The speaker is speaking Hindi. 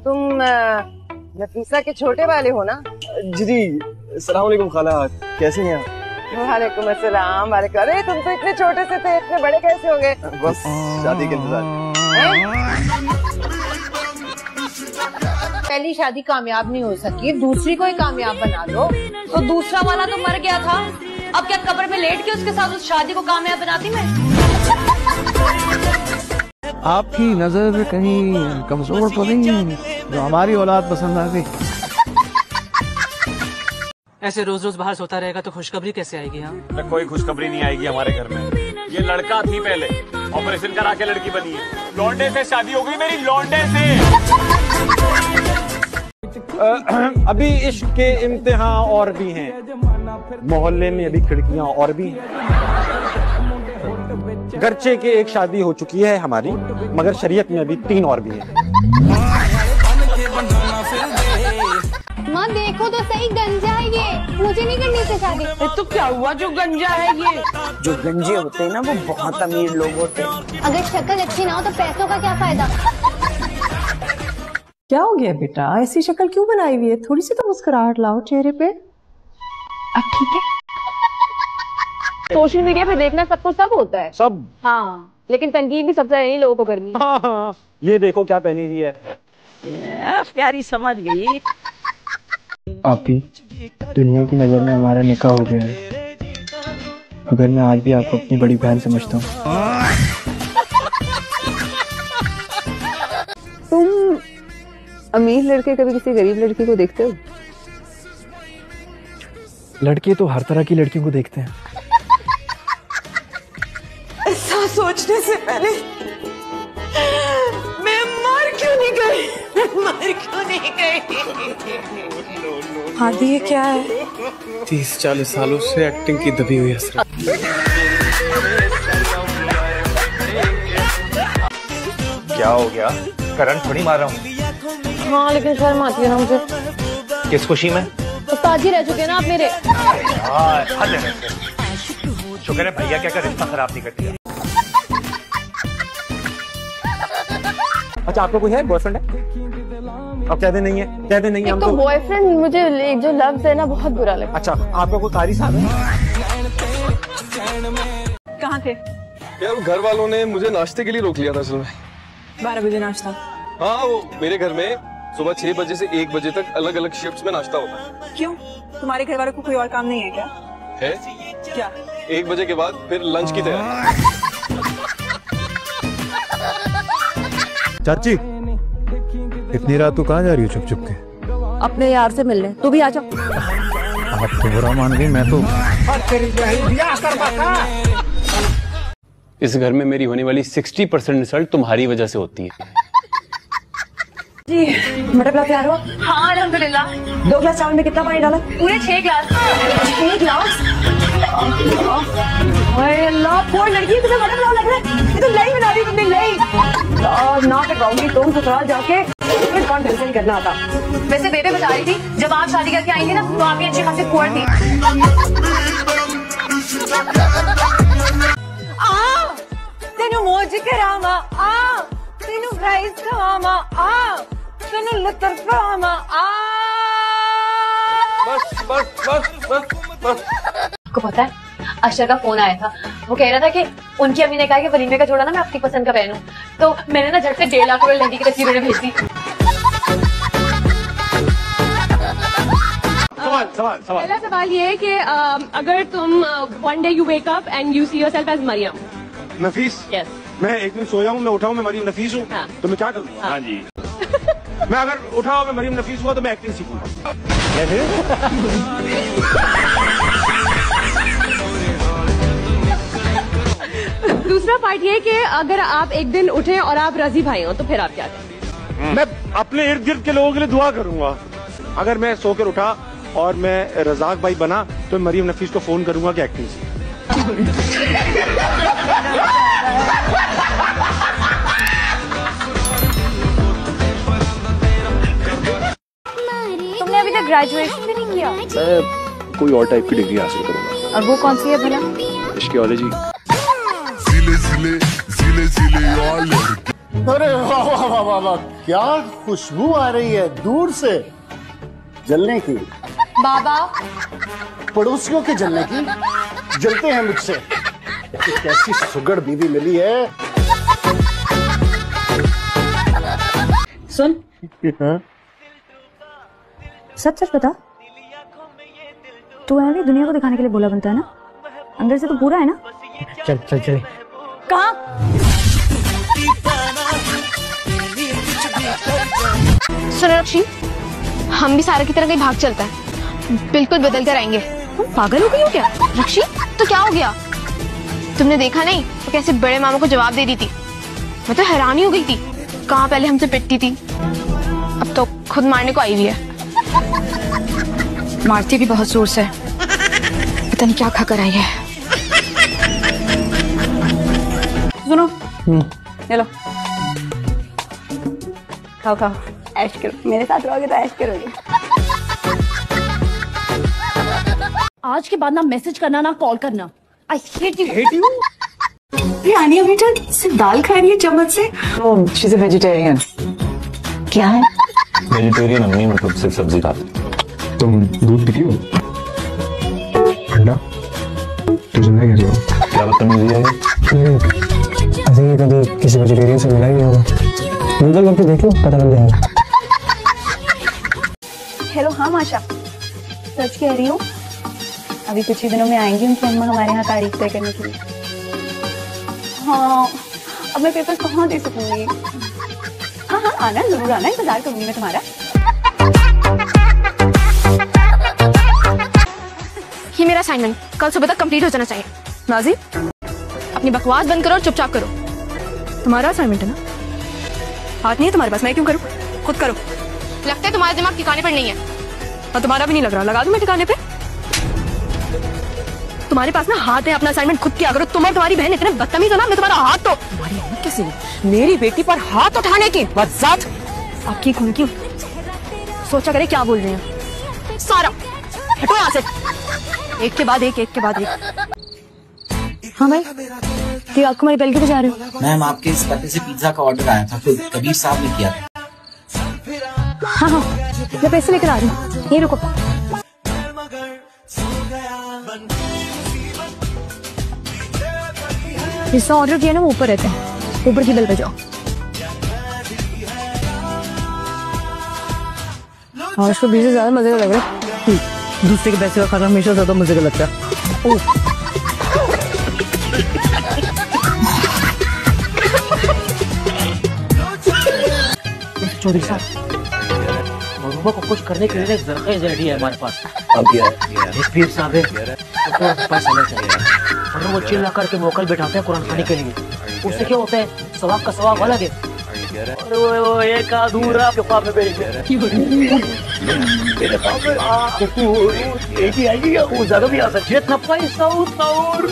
तुम नफीसा के छोटे वाले हो ना? जी अस्सलाम वालेकुम खाला, कैसे हैं आप? वालेकुम अस्सलाम। वालेकुम। अरे तुम तो इतने छोटे से थे, इतने बड़े कैसे हो गए? बस शादी के इंतजार। पहली शादी कामयाब नहीं हो सकी, दूसरी को ही कामयाब बना लो। तो दूसरा वाला तो मर गया था, अब क्या कब्र में लेट के उसके साथ उस शादी को कामयाब बनाती मैं? आपकी नजर कहीं कमजोर तो नहीं है जो हमारी औलाद पसंद आ गई? ऐसे रोज रोज बाहर सोता रहेगा तो खुशखबरी कैसे आएगी? हाँ, कोई खुशखबरी नहीं आएगी हमारे घर में। ये लड़का थी पहले, ऑपरेशन करा के लड़की बनी है। लौंडे से शादी हो गई मेरी, लौंडे से। अभी इश्क के इम्तिहान और भी हैं, मोहल्ले में अभी खिड़कियां और भी हैं। गर्चे के एक शादी हो चुकी है हमारी, मगर शरीयत में अभी 3 और भी हैं। माँ देखो तो सही, गंजा है ये, मुझे नहीं करनी से शादी। तो क्या हुआ जो गंजा है ये? जो गंजे होते हैं ना वो बहुत अमीर लोग होते हैं। अगर शक्ल अच्छी ना हो तो पैसों का क्या फायदा? क्या हो गया बेटा, ऐसी शक्ल क्यों बनाई हुई है? थोड़ी सी तो मुस्कुराहट लाओ चेहरे पे। अब ठीक है। सोशल मीडिया पे देखना सब कुछ सब होता है सब। हाँ, लेकिन तनकीद भी सबसे यही लोगों को करनी है। हाँ, ये देखो क्या पहनी हुई है। प्यारी समझ गई। आप ही दुनिया की नजर में हमारा निकाह हो गया है, मगर मैं आज भी आपको अपनी बड़ी बहन समझता हूँ। तुम अमीर लड़के कभी किसी गरीब लड़की को देखते हो? लड़के तो हर तरह की लड़कियों को देखते हैं। ऐसा सोचने से पहले मैं मर क्यों नहीं गई? मर क्यों नहीं गई? हादी ये क्या है? 30-40 सालों से एक्टिंग की दबी हुई हसरत। क्या हो गया? करंट थोड़ी मार रहा हूँ। हाँ, लेकिन शर्म आती है ना मुझे। किस खुशी में? उस्ताद जी रह चुके ना आप मेरे। शुक्र है भैया क्या कर रिश्ता खराब नहीं करती। अच्छा, आपको कोई है बॉयफ्रेंड है? अब कहते नहीं है, कहते नहीं है हम तो। बॉयफ्रेंड मुझे जो लफ्ज है ना बहुत बुरा लगता। अच्छा, आपका कोई कारी साहब है? कहाँ थे? यार घर वालों ने मुझे नाश्ते के लिए रोक लिया था असल में। 12 बजे नाश्ता? हाँ, वो मेरे घर में सुबह 6 बजे से 1 बजे तक अलग अलग शिफ्ट्स में नाश्ता होता है। क्यों, तुम्हारे घर वालों को कोई और काम नहीं है क्या? है क्या? 1 बजे के बाद फिर लंच की तैयारी। चाची इतनी रात तू कहाँ जा रही हो चुप चुप के? अपने यार से मिलने। तू भी आ जा। आप तो बुरा मान गई, मैं तो। इस घर में मेरी होने वाली 60% रिजल्ट तुम्हारी वजह से होती है। जी, मटर पुलाव तैयार हुआ? हाँ अल्हम्दुलिल्लाह। 2 गिलास चावल में कितना पानी डाला? पूरे 6 गिलास। 6 गिलास? अल्लाह, पोर लड़की तुझे मटर पुलाव लग रहा है। ये तो लई बना रही तुमने, लई। और ना करवाऊंगी तुम ससुराल जाके, फिर कौन टेंशन करना था। वैसे बेबे बता रही थी जब आप शादी करके आई थी ना तो आप भी अच्छी खासी पुअर थी। तेनू मौज करामा आ, तेनू गाइस खवामा आ, तेनू लतर खवामा आ। बस बस बस बस बस। आपको पता है अशर का फोन आया था, वो कह रहा था कि उनकी अम्मी ने कहा कि वलीमे का जोड़ा ना मैं आपकी पसंद का पहनूं, तो मैंने ना झट से 1.5 लाख रुपए लहंगे की तस्वीर उन्हें भेज दी। पहला सवाल ये है कि अगर तुम one day you wake up and you see yourself as Mariam Nafees. Yes. मैं एक दिन सोया हूँ, मैं उठा हूँ, मैं मरियम नफीस हूँ। हाँ। तो मैं क्या करूँ? हाँ जी। मैं अगर उठा हुआ मैं मरियम नफीस हुआ तो मैं एक्टिंग सीखूंगा। दूसरा पार्ट ये कि अगर आप एक दिन उठे और आप रजी भाई हो तो फिर आप क्या करें? मैं अपने इर्द गिर्द के लोगों के लिए दुआ करूंगा। अगर मैं सोकर उठा और मैं रजाक भाई बना तो मरियम नफीस को फोन करूंगा कि एक्टिंग सीख। तुमने अभी तक ग्रेजुएशन भी नहीं किया? मैं कोई और टाइप की डिग्री हासिल करूंगा। और वो कौन सी है भला? आर्कियोलॉजी। अरे वाह वाह वाह वाह वाह, क्या खुशबू आ रही है दूर से, जलने की। बाबा, पड़ोसियों के जलने की, जलते हैं मुझसे। कैसी सुगड़ बीवी मिली है। सुन, सच सच बता, तू है दुनिया को दिखाने के लिए बोला बनता है ना? अंदर से तो पूरा है ना? चल चल चल। कहाँ? सुनो रक्षी, हम भी सारा की तरह कहीं भाग चलता है, बिल्कुल बदल कर आएंगे। तुम पागल हो गई हो क्या? रक्षी, तो क्या हो गया? तुमने देखा नहीं वो कैसे बड़े मामा को जवाब दे दी थी? मैं तो हैरान ही हो गई थी, कहाँ पहले हमसे पिटती थी, अब तो खुद मारने को आई हुई है। मारती भी बहुत जोर से, पता नहीं क्या खा कर आई है। सुनो, चलो खाओ खाओ, ऐश करो, मेरे साथ रहोगे तो ऐश करोगे। आज के बाद ना मैसेज करना ना कॉल करना। I hate you. Hate you? ये आनिया बेटा सिर्फ दाल खा रही है चम्मच से। Oh, she's a vegetarian. क्या है? वेजिटेरियन अम्मी, मतलब सिर्फ सब्जी खाते। तुम दूध पीती हो? अंडा? तो जिंदा कैसे हो? क्या बदतमीजी है? ऐसे ही कभी किसी वेजिटेरियन से मिला ही नहीं होगा। गूगल करके देख लो, पता लग जाएगा। हेलो, हाँ माशा, सच कह रही हूँ, अभी कुछ ही दिनों में आएंगी उनकी अम्मा हमारे यहाँ तारीख तय करने के लिए। हाँ, अब मैं पेपर कहाँ दे सकूंगी? हाँ हाँ, आना जरूर आना, इंतजार करूंगी मैं तुम्हारा। ये मेरा असाइनमेंट कल सुबह तक कंप्लीट हो जाना चाहिए। नाजी, अपनी बकवास बंद करो और चुपचाप करो। तुम्हारा असाइनमेंट है ना? हाथ नहीं है तुम्हारे पास, मैं क्यों करूँ? खुद करो। लगता है तुम्हारा दिमाग ठिकाने पर नहीं है। और तुम्हारा भी नहीं लग रहा, लगा दूं मैं ठिकाने पे? तुम्हारे पास ना हाथ है, अपना असाइनमेंट खुद किया करो। तुम और तुम्हारी बहन इतने बदतमीज हो ना, मैं तुम्हारा हाथ तो तुम्हारी हिम्मत कैसे हुई मेरी बेटी पर हाथ उठाने की? बदजात, आपकी खून की सोचा करे क्या बोल रहे हैं। सारा हटो यहाँ से, एक के बाद एक, एक के बाद एक। हाँ भाई, रात को मेरी बेल के जा रहे हो? मैम, आपके इस पते से पिज्जा का ऑर्डर आया था, तो कबीर साहब ने किया था। हाँ हाँ, मैं पैसे लेकर आ रही हूँ, यही रुको। जिसका ऑर्डर किया ना वो ऊपर रहते हैं, ऊपर की बेल पे जाओ। आज तो 20 से ज्यादा मजे का लग रहा है। दूसरे के पैसे का खाना हमेशा ज्यादा मजे का लगता है। चौधरी साहब, महबूबा को कुछ करने के लिए एक जरिया है हमारे पास। अब क्या है? एक पीर साहब है, उसको पैसा नहीं चाहिए और वो चिल्ला करके मोकल बैठाते हैं कुरान खाने के लिए। उससे क्या होता है, सवाब का सवाब अलग है। और वो एक अधूरा के पाप में बेच दे। मेरे पाप में एक ही आएगी या वो ज्यादा भी आ सकती है। जितना पैसा उतना और